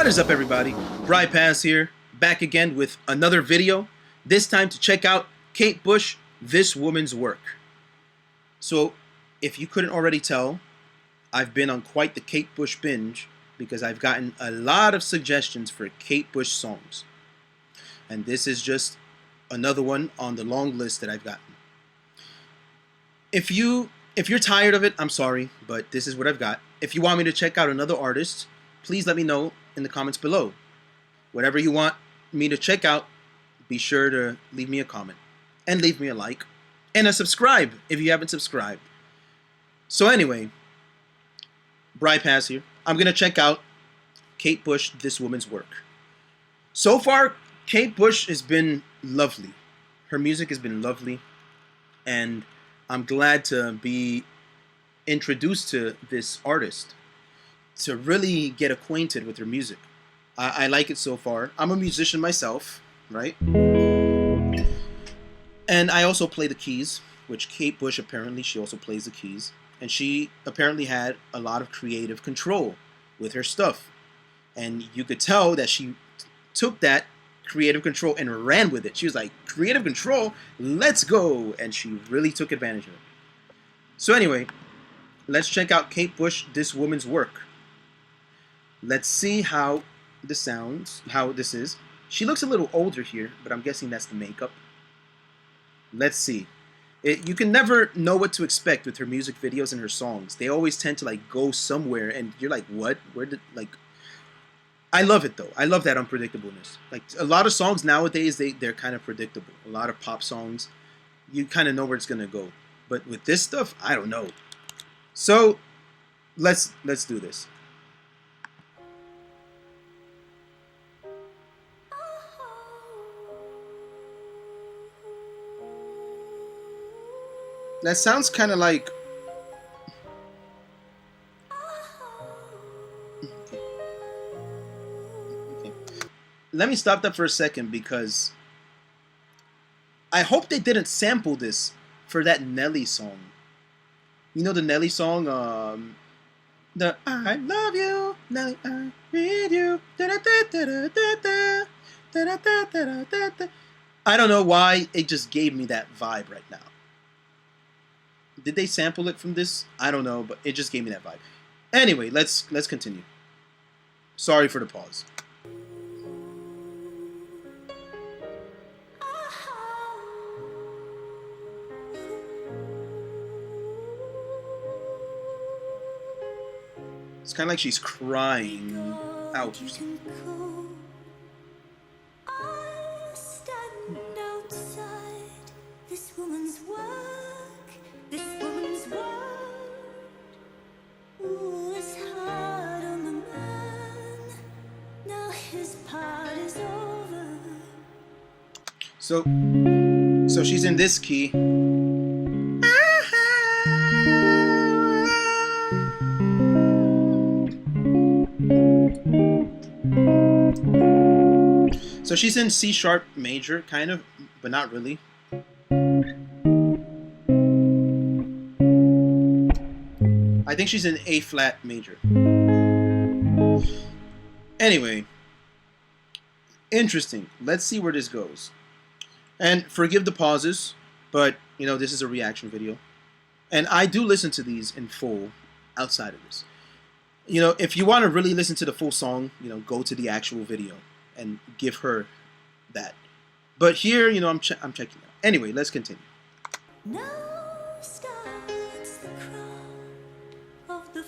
What is up, everybody? Bry Pass here, back again with another video, this time to check out Kate Bush, This Woman's Work. So, if you couldn't already tell, I've been on quite the Kate Bush binge because I've gotten a lot of suggestions for Kate Bush songs. And this is just another one on the long list that I've gotten. If you're tired of it, I'm sorry, but this is what I've got. If you want me to check out another artist, please let me know in the comments below. Whatever you want me to check out, be sure to leave me a comment and leave me a like and a subscribe if you haven't subscribed. So anyway, Bry Pass here. I'm going to check out Kate Bush, This Woman's Work. So far, Kate Bush has been lovely. Her music has been lovely, and I'm glad to be introduced to this artist, to really get acquainted with her music. I like it so far. I'm a musician myself, right? And I also play the keys, which Kate Bush, apparently she also plays the keys. And she apparently had a lot of creative control with her stuff. And you could tell that she took that creative control and ran with it. She was like, creative control, let's go. And she really took advantage of it. So anyway, let's check out Kate Bush, This Woman's Work. Let's see how this sounds, how this is. She looks a little older here, but I'm guessing that's the makeup. Let's see. You can never know what to expect with her music videos and her songs. They always tend to like go somewhere and you're like, what? Where did, like, I love it though. I love that unpredictableness. Like a lot of songs nowadays, they're kind of predictable. A lot of pop songs, you kind of know where it's gonna go. But with this stuff, I don't know. So let's do this. That sounds kind of like... Okay. Let me stop that for a second because I hope they didn't sample this for that Nelly song. You know the Nelly song? The I love you, Nelly, I need you. I don't know why it just gave me that vibe right now. Did they sample it from this? I don't know, but it just gave me that vibe. Anyway, let's continue. Sorry for the pause. It's kind of like she's crying out. So she's in this key. So she's in C sharp major, kind of, but not really. I think she's in A flat major. Anyway, interesting. Let's see where this goes. And forgive the pauses, but you know, this is a reaction video. And I do listen to these in full outside of this. You know, if you want to really listen to the full song, you know, go to the actual video and give her that. But here, you know, I'm checking it out. Anyway, let's continue. Now starts the cry of the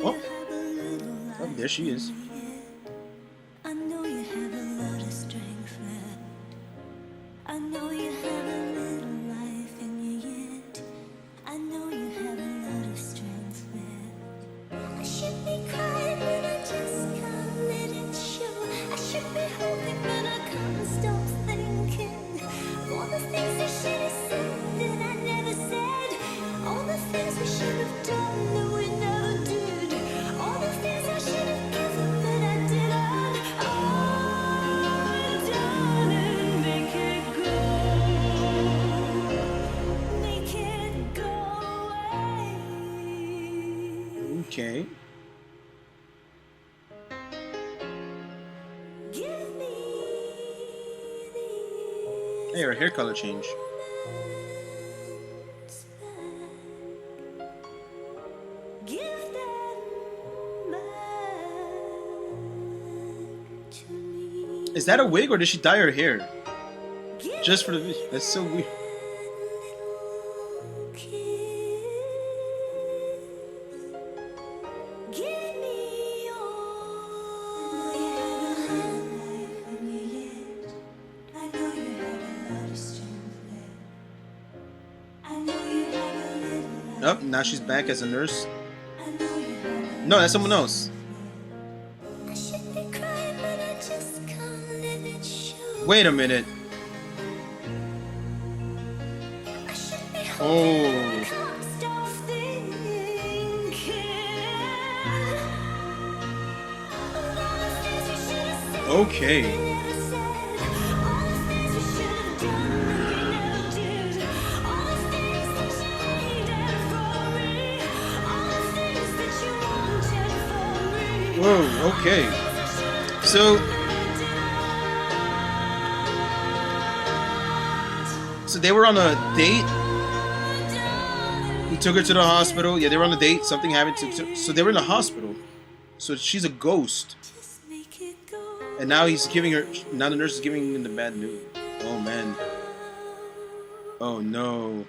oh, there she is. I know you have a lot of strength left. I know you have a little life in you yet. I know you have a lot of strength left. I should be crying, but I just can't let it show. I should be hoping, but I can't stop thinking. All the things I should have said that I never said. All the things we should have done that we never did. All the things I should have given that I didn't. Oh, darling, make it good. Okay. Hey, her hair color change. Is that a wig or did she dye her hair? Just for the video. That's so weird. Oh, now she's back as a nurse. No, that's someone else. Wait a minute. Oh. Okay. Whoa, okay. So they were on a date. He took her to the hospital. Yeah, they were on a date. Something happened so they were in the hospital. So she's a ghost. And now he's giving her, now the nurse is giving him the bad news. Oh man. Oh no.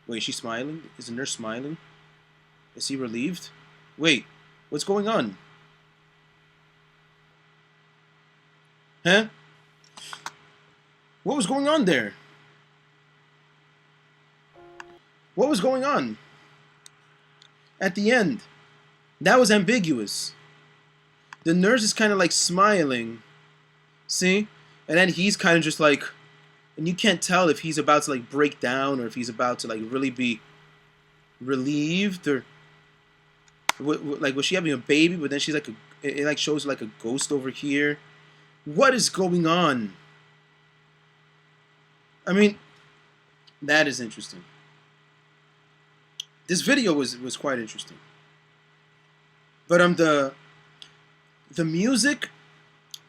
Wait, is she smiling? Is the nurse smiling? Is he relieved? Wait, what's going on? Huh? What was going on there? What was going on? At the end. That was ambiguous. The nurse is kind of like smiling. See? And then he's kind of just like... And you can't tell if he's about to like break down or if he's about to like really be relieved or... Like, was she having a baby? But then she's like... It like shows like a ghost over here. What is going on? I mean... That is interesting. This video was quite interesting. But the music,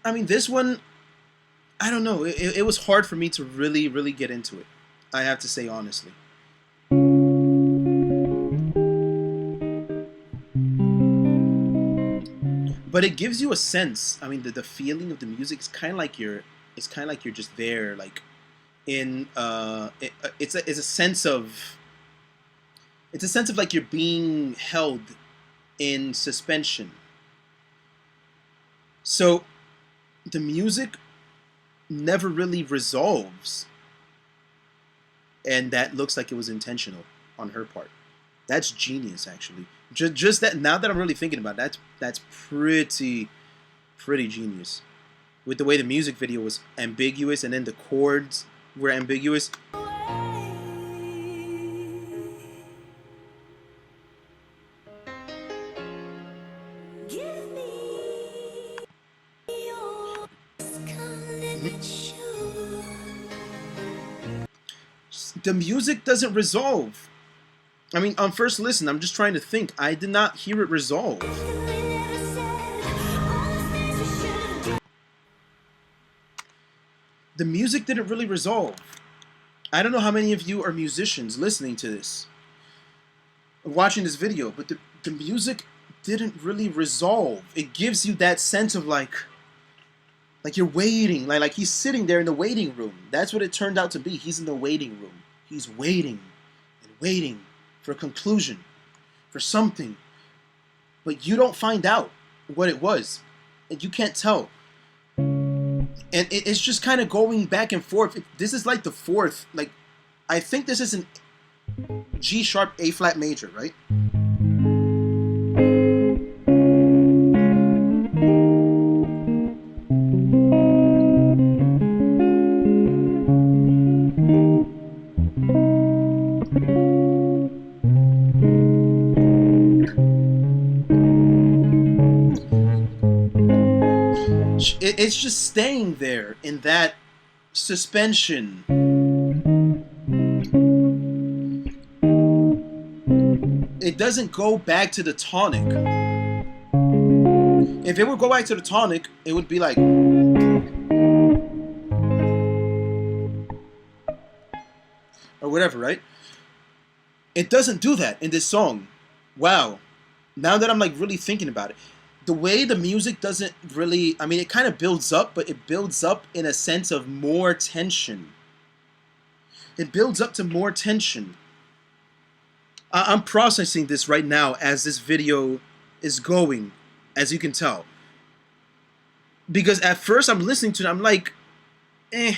I mean, this one, I don't know. It was hard for me to really get into it. I have to say honestly. But it gives you a sense. I mean, the feeling of the music is kind of like you're just there, like in it's a sense of like you're being held in suspension. So the music never really resolves, and that looks like it was intentional on her part. That's genius, actually. Just that. Now that I'm really thinking about it, that's pretty genius. With the way the music video was ambiguous, and then the chords were ambiguous. The music doesn't resolve. I mean, on first listen, I'm just trying to think. I did not hear it resolve. The music didn't really resolve. I don't know how many of you are musicians listening to this, watching this video, but the music didn't really resolve. It gives you that sense of like you're waiting, like he's sitting there in the waiting room. That's what it turned out to be. He's in the waiting room. He's waiting and waiting for a conclusion, for something. But you don't find out what it was. And you can't tell. And it's just kind of going back and forth. This is like the fourth. Like, I think this is an G sharp A flat major, right? It's just staying there in that suspension. it doesn't go back to the tonic. If it would go back to the tonic, it would be like, or whatever, right? It doesn't do that in this song. Wow. Now that I'm like really thinking about it, the way the music doesn't really, I mean, it kind of builds up, but it builds up in a sense of more tension. It builds up to more tension. I'm processing this right now as this video is going, as you can tell. Because at first I'm listening to it, I'm like, meh.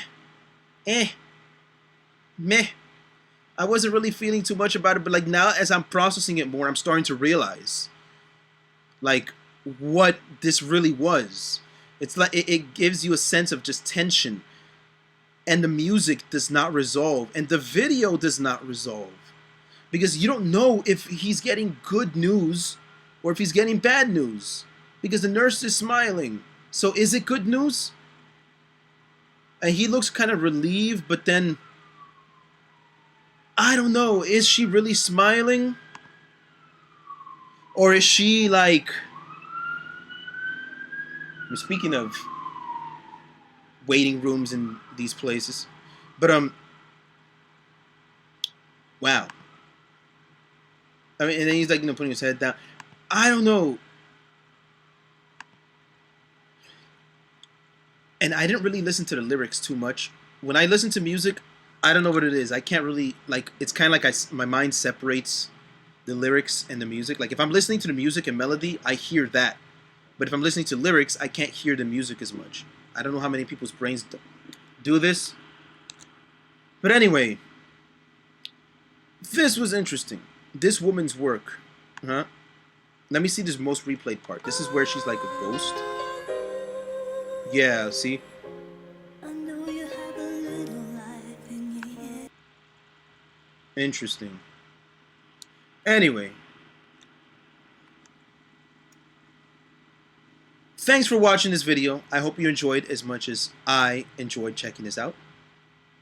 I wasn't really feeling too much about it, but like now as I'm processing it more, I'm starting to realize like what this really was. It's like it gives you a sense of just tension, and the music does not resolve, and the video does not resolve, because you don't know if he's getting good news or if he's getting bad news, because the nurse is smiling. So is it good news? And he looks kind of relieved, but then I don't know, is she really smiling? Or is she like, speaking of waiting rooms in these places, but wow. I mean, and then he's like, putting his head down. I don't know. And I didn't really listen to the lyrics too much. When I listen to music, I don't know what it is. I can't really, like, it's kind of like my mind separates the lyrics and the music. Like, if I'm listening to the music and melody, I hear that. But if I'm listening to lyrics, I can't hear the music as much. I don't know how many people's brains do this. But anyway, this was interesting. This woman's work. Let me see this most replayed part. This is where she's like a ghost. Yeah, see? Interesting. Anyway. Thanks for watching this video. I hope you enjoyed as much as I enjoyed checking this out.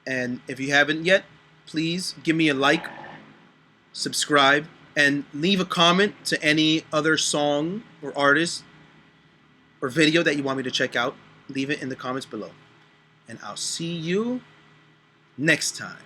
And if you haven't yet, please give me a like, subscribe, and leave a comment to any other song or artist or video that you want me to check out. Leave it in the comments below. And I'll see you next time.